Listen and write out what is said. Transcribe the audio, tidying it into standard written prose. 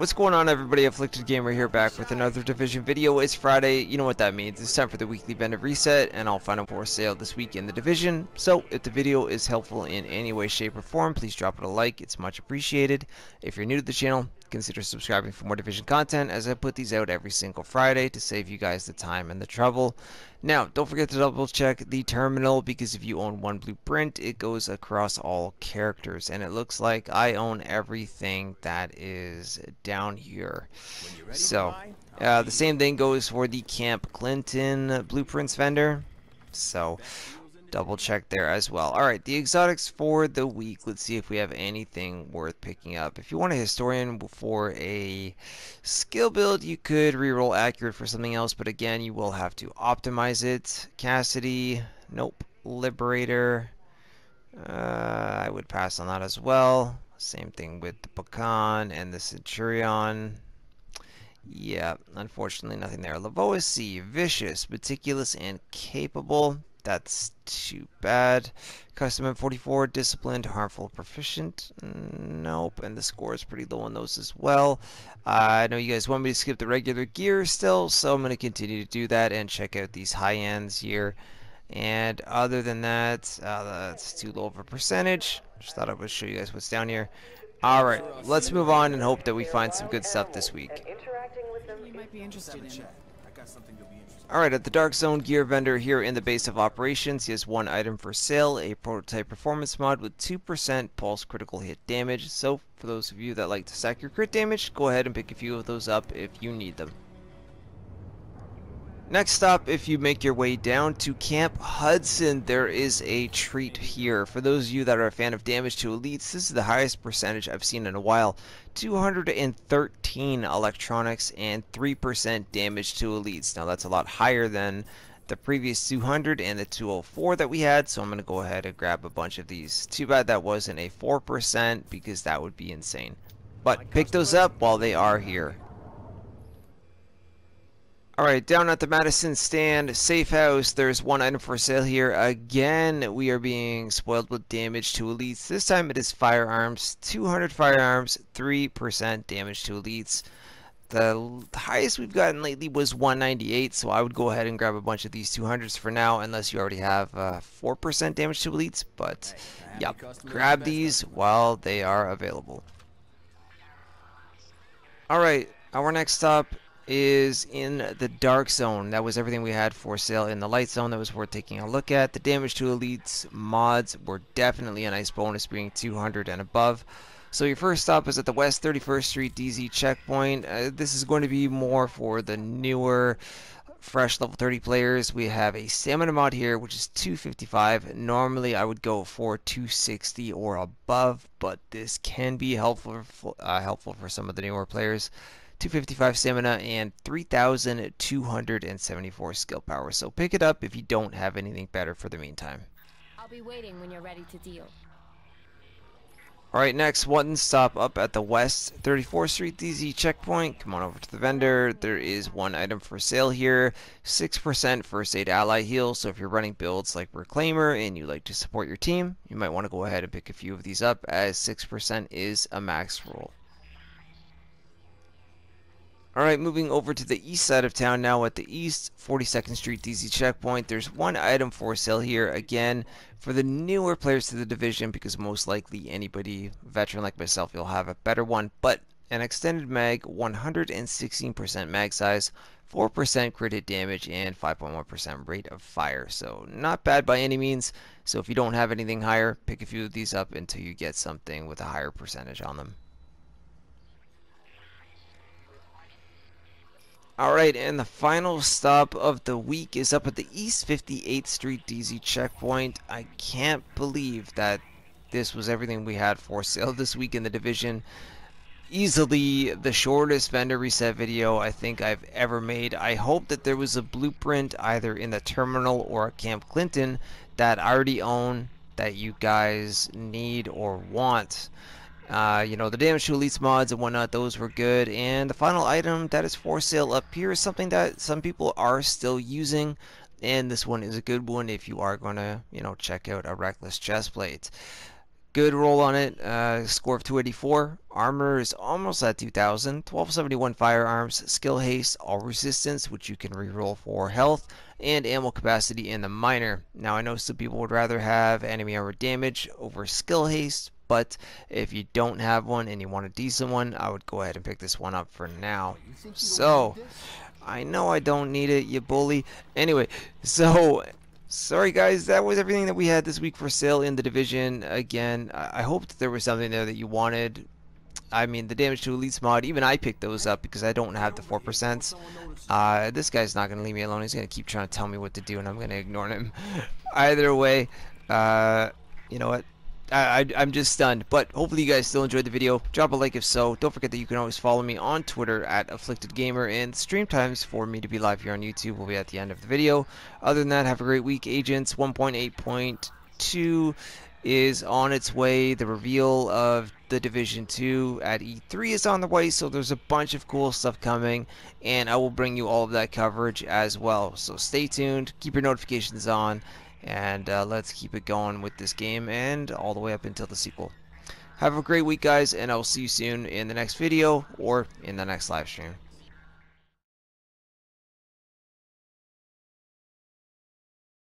What's going on, everybody? Afflicted Gamer here, back with another Division video. It's Friday. You know what that means. It's time for the weekly vendor reset, and I'll find them for sale this week in the Division. So if the video is helpful in any way, shape, or form, please drop it a like. It's much appreciated. If you're new to the channel, consider subscribing for more Division content, as I put these out every single Friday to save you guys the time and the trouble. Now, don't forget to double check the terminal, because if you own one blueprint, it goes across all characters, and it looks like I own everything that is down here. So the same thing goes for the Camp Clinton blueprints vendor, so double check there as well. Alright, the exotics for the week. Let's see if we have anything worth picking up. If you want a historian for a skill build, you could reroll accurate for something else, but again, you will have to optimize it. Cassidy, nope. Liberator, I would pass on that as well. Same thing with the Pecan and the Centurion. Yeah, unfortunately nothing there. Lavoisi, vicious, meticulous, and capable. That's too bad. Custom M44, disciplined, harmful, proficient. Nope, and the score is pretty low on those as well. I know you guys want me to skip the regular gear still, so I'm going to continue to do that and check out these high ends here. And other than that, that's too low of a percentage. Just thought I would show you guys what's down here. Alright, let's move on and hope that we find some good stuff this week. You might be interested in. Alright, at the Dark Zone gear vendor here in the base of operations, he has one item for sale, a prototype performance mod with 2% pulse critical hit damage. So, for those of you that like to stack your crit damage, go ahead and pick a few of those up if you need them. Next up, if you make your way down to Camp Hudson, there is a treat here. For those of you that are a fan of damage to elites, this is the highest percentage I've seen in a while. 213 electronics and 3% damage to elites. Now that's a lot higher than the previous 200 and the 204 that we had, so I'm going to go ahead and grab a bunch of these. Too bad that wasn't a 4%, because that would be insane. But pick those up while they are here. Alright, down at the Madison stand, safe house, there's one item for sale here. Again, we are being spoiled with damage to elites. This time it is firearms, 200 firearms, 3% damage to elites. The highest we've gotten lately was 198, so I would go ahead and grab a bunch of these 200s for now, unless you already have 4% damage to elites. But, yep, grab these while they are available. Alright, our next stop is in the Dark Zone. That was everything we had for sale in the Light Zone that was worth taking a look at. The damage to elites mods were definitely a nice bonus, being 200 and above. So your first stop is at the West 31st Street DZ checkpoint. This is going to be more for the newer, fresh level 30 players. We have a stamina mod here, which is 255. Normally I would go for 260 or above, but this can be helpful for some of the newer players. 255 stamina and 3,274 skill power. So pick it up if you don't have anything better for the meantime. I'll be waiting when you're ready to deal. Alright, next one stop up at the West 34th Street DZ checkpoint. Come on over to the vendor. There is one item for sale here. 6% first aid ally heal. So if you're running builds like Reclaimer and you like to support your team, you might want to go ahead and pick a few of these up, as 6% is a max roll. Alright, moving over to the east side of town now at the East 42nd Street DZ checkpoint. There's one item for sale here, again, for the newer players to the division, because most likely anybody veteran like myself will have a better one. But an extended mag, 116% mag size, 4% crit hit damage, and 5.1% rate of fire. So not bad by any means. So if you don't have anything higher, pick a few of these up until you get something with a higher percentage on them. Alright, and the final stop of the week is up at the East 58th Street DZ checkpoint. I can't believe that this was everything we had for sale this week in the division. Easily the shortest vendor reset video I think I've ever made. I hope that there was a blueprint either in the terminal or a Camp Clinton that I already own that you guys need or want. You know, the damage to elites mods and whatnot, those were good. And the final item that is for sale up here is something that some people are still using, and this one is a good one if you are going to, you know, check out a Reckless chestplate. Good roll on it. Score of 284. Armor is almost at 2000. 1271 firearms. Skill haste, all resistance, which you can reroll for health, and ammo capacity in the minor. Now I know some people would rather have enemy armor damage over skill haste, but if you don't have one and you want a decent one, I would go ahead and pick this one up for now. So I know I don't need it, you bully. Anyway, so sorry guys, that was everything that we had this week for sale in the Division. Again, I hope that there was something there that you wanted. I mean, the damage to elites mod, even I picked those up because I don't have the 4%. This guy's not going to leave me alone. He's going to keep trying to tell me what to do, and I'm going to ignore him. Either way, you know what? I'm just stunned, but hopefully you guys still enjoyed the video. Drop a like if so. Don't forget that you can always follow me on Twitter at Afflicted Gamer, and stream times for me to be live here on YouTube will be at the end of the video. Other than that, have a great week. Agents 1.8.2 is on its way. The reveal of the Division 2 at E3 is on the way, so there's a bunch of cool stuff coming, and I will bring you all of that coverage as well. So stay tuned, keep your notifications on, and let's keep it going with this game and all the way up until the sequel. Have a great week guys, and I'll see you soon in the next video or in the next live stream.